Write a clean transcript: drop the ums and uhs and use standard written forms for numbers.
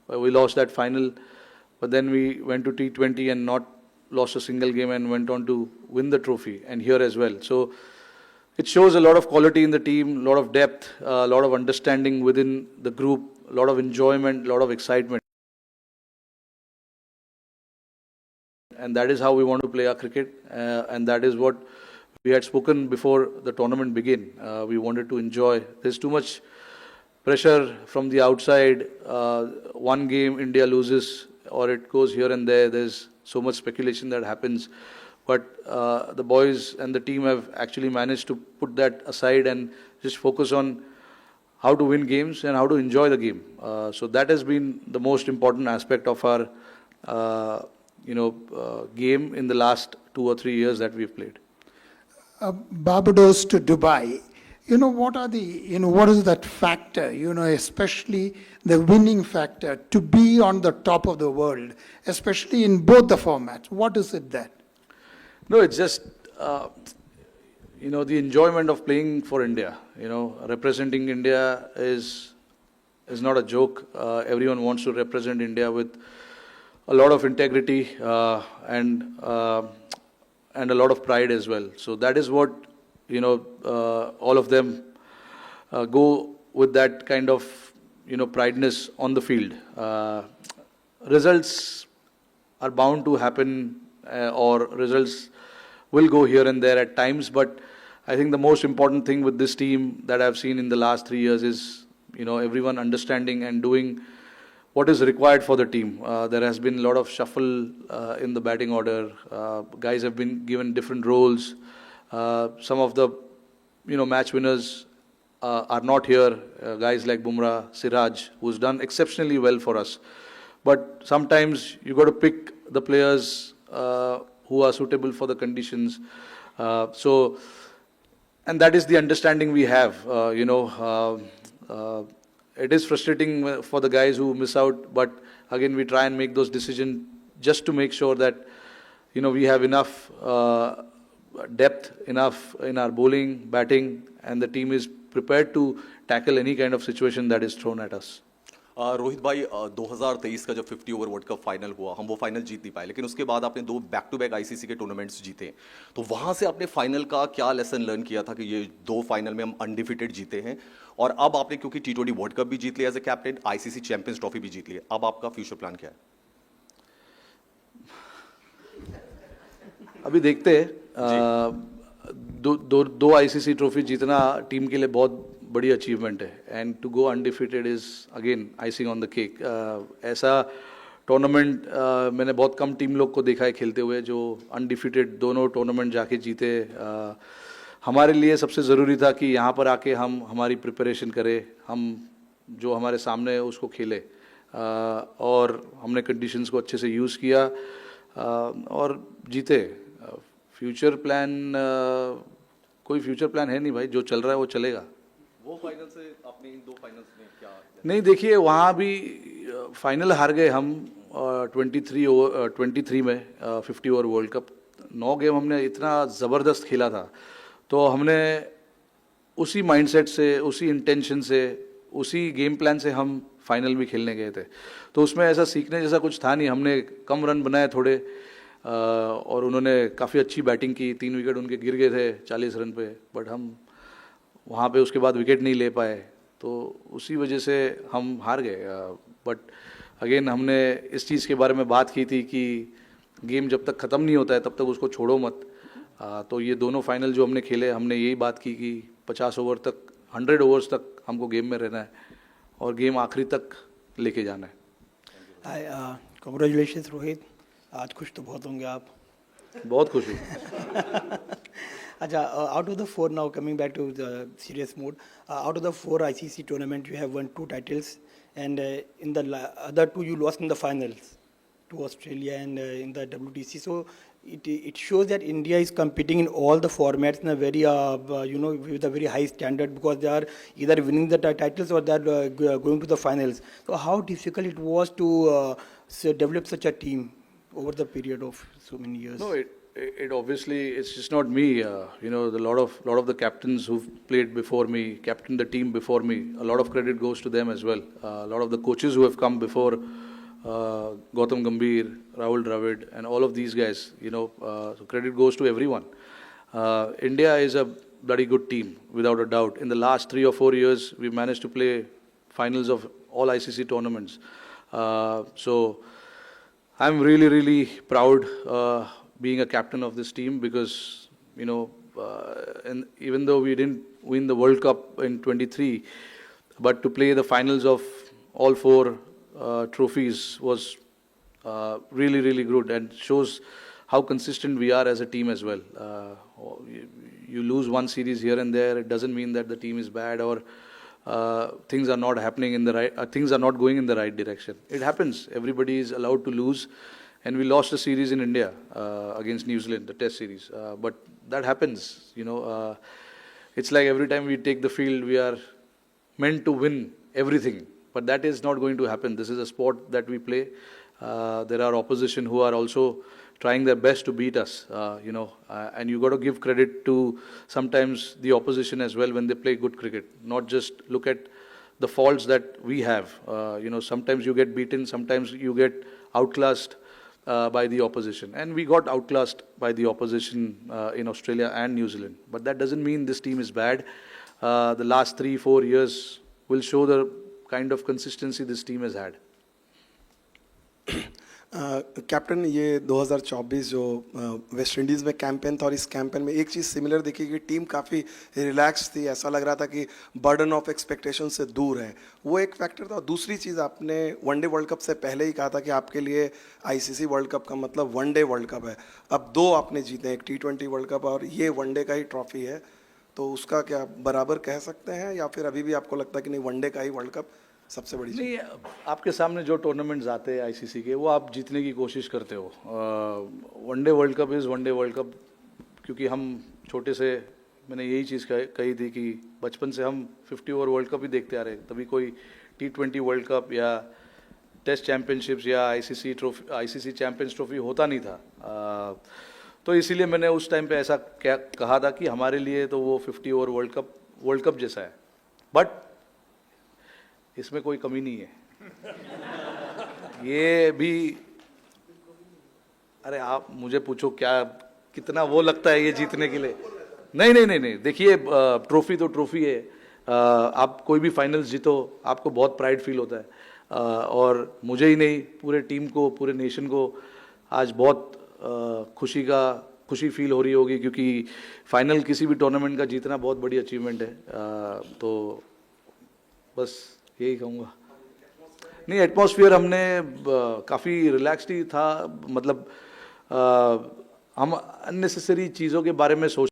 We lost that final, but then we went to T20 and not lost a single game and went on to win the trophy, and here as well. So it shows a lot of quality in the team, a lot of depth, a lot of understanding within the group, a lot of enjoyment, a lot of excitement. And that is how we want to play our cricket, and that is what we had spoken before the tournament began. We wanted to enjoy. There's too much pressure from the outside. One game India loses or it goes here and there. There's so much speculation that happens. But the boys and the team have actually managed to put that aside and just focus on how to win games and how to enjoy the game. So that has been the most important aspect of our game in the last 2 or 3 years that we've played. Barbados to Dubai. What is that factor, especially the winning factor to be on the top of the world, especially in both the formats? What is it then? No, it's just, the enjoyment of playing for India. Representing India is not a joke. Everyone wants to represent India with a lot of integrity and a lot of pride as well. So that is what, all of them go with that kind of, prideness on the field. Results are bound to happen or results will go here and there at times, but I think the most important thing with this team that I've seen in the last 3 years is, everyone understanding and doing what is required for the team. There has been a lot of shuffle in the batting order. Guys have been given different roles. Some of the, match winners are not here. Guys like Bumrah, Siraj, who's done exceptionally well for us. But sometimes you got to pick the players who are suitable for the conditions. And that is the understanding we have. It is frustrating for the guys who miss out, but again, we try and make those decisions just to make sure that, we have enough depth, enough in our bowling, batting, and the team is prepared to tackle any kind of situation that is thrown at us. Rohit भाई 2023 का जब 50 over world cup final हुआ, हम वो final जीत नहीं पाए, लेकिन उसके बाद आपने 2 बैक टू बैक आईसीसी के टूर्नामेंट्स जीते, तो वहां से आपने फाइनल का क्या लेसन लर्न किया था कि ये 2 फाइनल में हम अनडिफिटेड जीते हैं, और अब आपने क्योंकि T20 वर्ल्ड कप भी जीत लिया as a captain, ICC champions trophy भी जीत ली, अब आपका फ्यूचर प्लान क्या है? अभी देखते हैं. दो आईसीसी ट्रॉफी जीतना टीम के लिए बहुत बड़ी अचीवमेंट है, and to go undefeated is again icing on the cake. ऐसा टूर्नामेंट मैंने बहुत कम टीम लोग को देखा है खेलते हुए जो अनडिफिटेड दोनों टूर्नामेंट जाके जीते. हमारे लिए सबसे ज़रूरी था कि यहाँ पर आके हम हमारी प्रिपरेशन करें, हम जो हमारे सामने है उसको खेले, और हमने कंडीशंस को अच्छे से यूज़ किया और जीते. फ्यूचर प्लान कोई फ्यूचर प्लान है नहीं भाई, जो चल रहा है वो चलेगा. वो फाइनल से आपने इन 2 फाइनल्स में क्या? नहीं, देखिए वहाँ भी फाइनल हार गए हम 23 में 50 ओवर वर्ल्ड कप. 9 गेम हमने इतना ज़बरदस्त खेला था, तो हमने उसी माइंडसेट से, उसी इंटेंशन से, उसी गेम प्लान से हम फाइनल भी खेलने गए थे. तो उसमें ऐसा सीखने जैसा कुछ था नहीं. हमने कम रन बनाए थोड़े, और उन्होंने काफ़ी अच्छी बैटिंग की. 3 विकेट उनके गिर गए थे 40 रन पे, बट हम वहाँ पे उसके बाद विकेट नहीं ले पाए, तो उसी वजह से हम हार गए. बट अगेन हमने इस चीज़ के बारे में बात की थी कि गेम जब तक ख़त्म नहीं होता है तब तक उसको छोड़ो मत. तो ये दोनों फाइनल जो हमने खेले, हमने यही बात की कि 50 ओवर तक, 100 ओवर्स तक हमको गेम में रहना है और गेम आखिरी तक लेके जाना है. कांग्रेचुलेशंस रोहित, आज खुश तो बहुत होंगे आप. बहुत खुश हूँ. अच्छा, out of the 4 now, coming back to the serious mode, out of the 4 ICC tournament, you have won 2 titles, and in the other 2 you lost in the finals to Australia and in the WTC. So it shows that India is competing in all the formats in a very with a very high standard, because they are either winning the titles or they are going to the finals. So how difficult it was to develop such a team over the period of so many years? No, it obviously, it's just not me. You know, the lot of the captains who've played before me, captained the team before me. A lot of credit goes to them as well. A lot of the coaches who have come before, Gautam Gambhir, Rahul Dravid, and all of these guys. You know, so credit goes to everyone. India is a bloody good team, without a doubt. In the last 3 or 4 years, we've managed to play finals of all ICC tournaments. So I'm really, really proud being a captain of this team, because, you know, and even though we didn't win the World Cup in 23, but to play the finals of all 4 trophies was really, really good, and shows how consistent we are as a team as well. You lose one series here and there, it doesn't mean that the team is bad, or things are not happening in the right, things are not going in the right direction. It happens. Everybody is allowed to lose, and we lost a series in India against New Zealand, the Test series. But that happens. You know, it's like every time we take the field, we are meant to win everything. But that is not going to happen. This is a sport that we play. There are opposition who are also trying their best to beat us, you know, and you got to give credit to sometimes the opposition as well when they play good cricket, not just look at the faults that we have. You know, sometimes you get beaten, sometimes you get outclassed by the opposition, and we got outclassed by the opposition in Australia and New Zealand. But that doesn't mean this team is bad. The last 3-4 years will show the kind of consistency this team has had. Captain, ये 2024 जो West Indies में campaign था, और इस campaign में एक चीज़ similar देखी कि टीम काफ़ी रिलैक्स थी, ऐसा लग रहा था कि बर्डन ऑफ एक्सपेक्टेशन से दूर है, वो एक फैक्टर था। दूसरी चीज़, आपने वनडे वर्ल्ड कप से पहले ही कहा था कि आपके लिए आईसीसी वर्ल्ड कप का मतलब वनडे वर्ल्ड कप है। अब 2 आपने जीते, एक T20 वर्ल्ड कप और ये वनडे का ही ट्रॉफी है, तो उसका क्या बराबर कह सकते हैं, या फिर अभी भी आपको लगता है कि नहीं, वनडे का ही वर्ल्ड कप सबसे बड़ी चीज़? नहीं, आपके सामने जो टूर्नामेंट्स आते हैं आईसीसी के, वो आप जीतने की कोशिश करते हो। One day world cup is one day world cup, क्योंकि हम छोटे से, मैंने यही चीज़ कही थी कि बचपन से हम 50 ओवर वर्ल्ड कप ही देखते आ रहे, तभी कोई T20 वर्ल्ड कप या टेस्ट चैम्पियनशिप्स या आईसीसी चैम्पियंस ट्रॉफी होता नहीं था। तो इसीलिए मैंने उस टाइम पे ऐसा कहा था कि हमारे लिए तो वो 50 ओवर वर्ल्ड कप जैसा है, बट इसमें कोई कमी नहीं है। ये भी, अरे आप मुझे पूछो क्या कितना वो लगता है ये जीतने के लिए? नहीं, देखिए, ट्रॉफी तो ट्रॉफी है। आप कोई भी फाइनल्स जीतो, आपको बहुत प्राइड फील होता है, और मुझे ही नहीं, पूरे टीम को, पूरे नेशन को आज बहुत खुशी फील हो रही होगी, क्योंकि फाइनल किसी भी टूर्नामेंट का जीतना बहुत बड़ी अचीवमेंट है। तो बस यही कहूँगा। नहीं, एटमॉस्फेयर हमने काफ़ी रिलैक्स्ड ही था, मतलब हम अननेसेसरी चीज़ों के बारे में सोच